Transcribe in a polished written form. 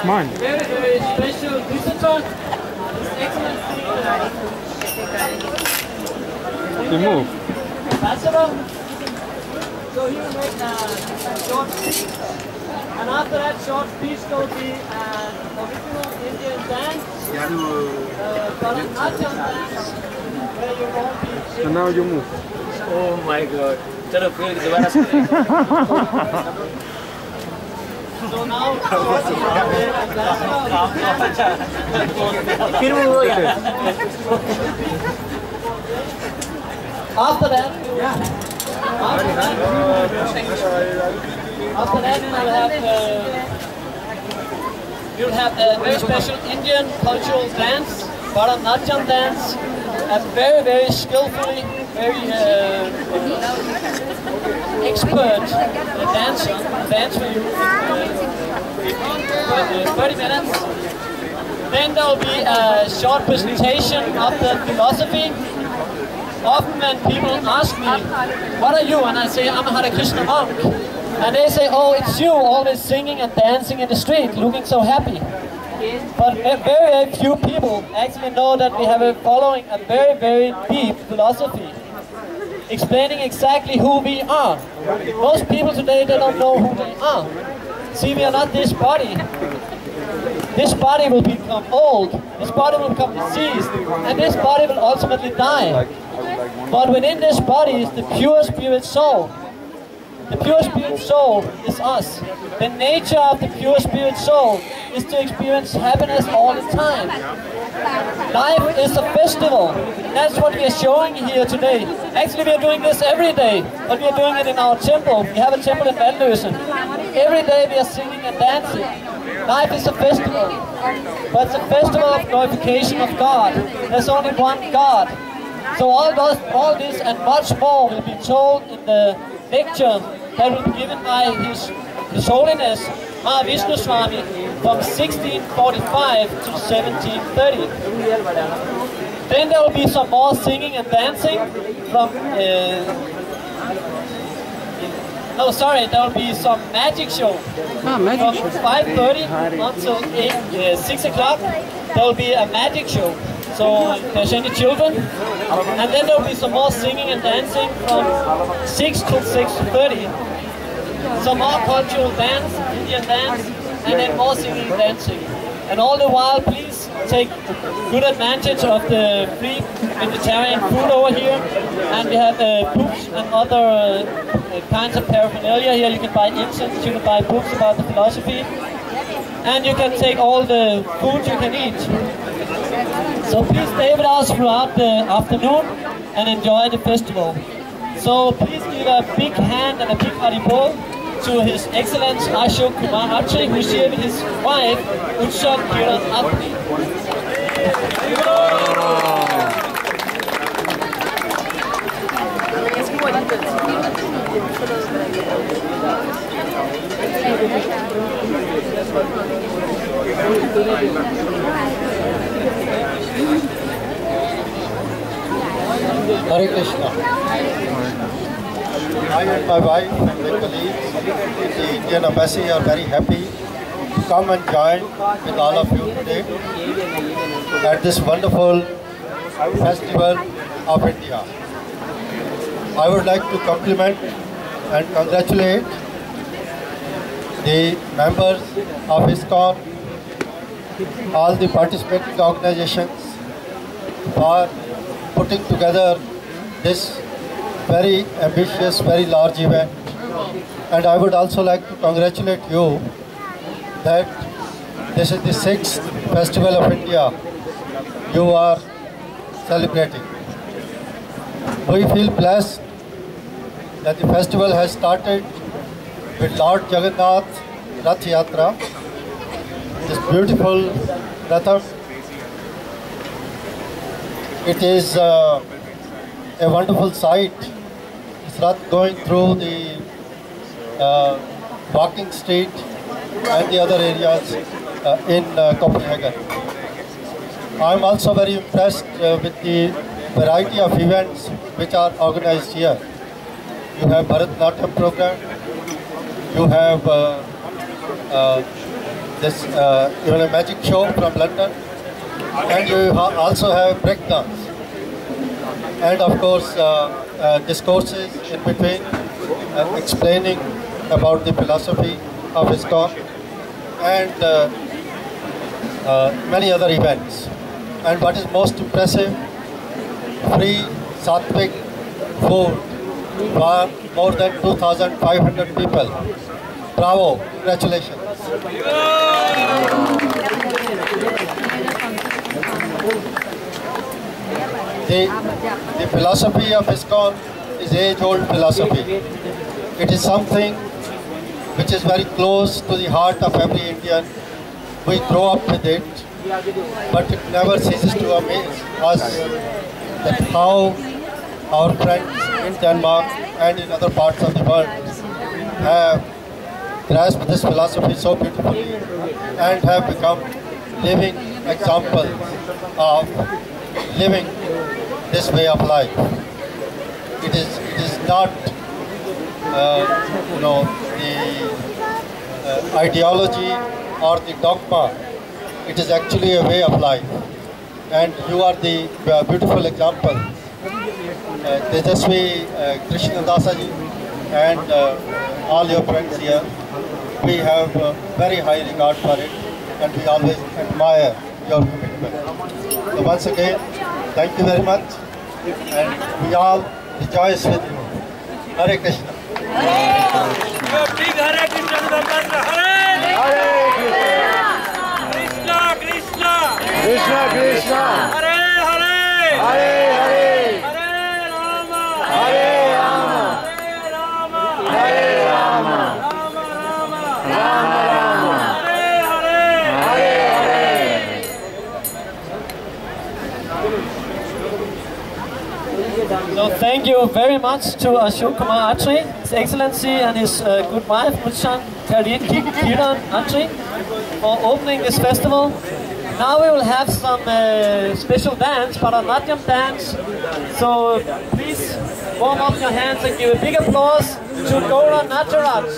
mine. Very, very special visitor. His Excellency. They move. Ambassador. So he will make a short speech. And after that short speech, there will be an original Indian dance. Bharatanatyam dance. Where you won't be. So now you move. Oh my God. चलो फिर दोबारा से So now, फिर वो हो गया after that, we'll have a very special Indian cultural dance, Bharatanatyam dance, a very, very skillfully, very expert dancer, dance for you in 30 minutes. Then there will be a short presentation of the philosophy. Often when people ask me, what are you? And I say, I'm a Hare Krishna monk. And they say, oh, it's you, always singing and dancing in the street, looking so happy. But very, very few people actually know that we have a following a very, very deep philosophy, explaining exactly who we are. Most people today, they don't know who they are. See, we are not this body. This body will become old, this body will become diseased, and this body will ultimately die. But within this body is the pure spirit soul. The pure spirit soul is us. The nature of the pure spirit soul is to experience happiness all the time. Life is a festival. That's what we are showing here today. Actually, we are doing this every day, but we are doing it in our temple. We have a temple in Vandløsen. Every day we are singing and dancing. Life is a festival, but it's a festival of glorification of God. There's only one God. So all this and much more will be told in the lecture that will be given by His Holiness Mahavishnu Swami from 1645 to 1730. Then there will be some more singing and dancing from there will be some magic show. From 5:30 until 6 o'clock, there will be a magic show. So if there's any children, and then there will be some more singing and dancing from 6 to 6:30. Some more cultural dance, Indian dance, and then more singing and dancing. And all the while, please take good advantage of the free vegetarian food over here. And we have books and other kinds of paraphernalia here. You can buy incense, you can buy books about the philosophy, and you can take all the food you can eat. So please stay with us throughout the afternoon and enjoy the festival. So please give a big hand and a big haribol to His Excellency Ashok Kumar Atri, who is here with his wife, Utsav Kiran Atri. Hare Krishna. I and my wife and my colleagues, the Indian Embassy, are very happy to come and join with all of you today at this wonderful festival of India. I would like to compliment and congratulate the members of ISKCON, all the participating organizations for putting together this very ambitious, very large event. And I would also like to congratulate you that this is the 6th Festival of India you are celebrating. We feel blessed that the festival has started with Lord Jagannath Rath Yatra, this beautiful Ratham. It is a wonderful sight. It's Rath going through the walking street and the other areas in Copenhagen. I'm also very impressed with the variety of events which are organized here. You have Bharatanatyam program, you have this even a magic show from London, and you also have breakdance, and of course discourses in between explaining about the philosophy of ISKCON, and many other events. And what is most impressive, free Sattvic food for more than 2,500 people. Bravo, congratulations. The philosophy of ISKCON is age-old philosophy. It is something which is very close to the heart of every Indian. We grow up with it, but it never ceases to amaze us that how our friends in Denmark and in other parts of the world have grasped this philosophy so beautifully and have become living examples of living this way of life. It is not the ideology or the dogma. It is actually a way of life, and you are the beautiful example. Tejasvi, Krishna Dasaji, and all your friends here, we have very high regard for it, and we always admire your commitment. So once again, thank you very much, and we all rejoice with you. Hare Krishna. Big Hare Krishna to the mantra. Hare Krishna, Krishna, Krishna Krishna, Hare Hare, Hare Hare, Hare Rama, Hare Rama, Hare Rama, Hare Rama, Rama Rama, Rama Rama, Hare Hare, Hare Hare. So thank you very much to Ashok Kumar Atri, His Excellency, and his good wife, Muchan Kiran Atri, for opening this festival. Now we will have some special dance, Bharatanatyam dance. So please warm up your hands and give a big applause to Gaura Nataraj.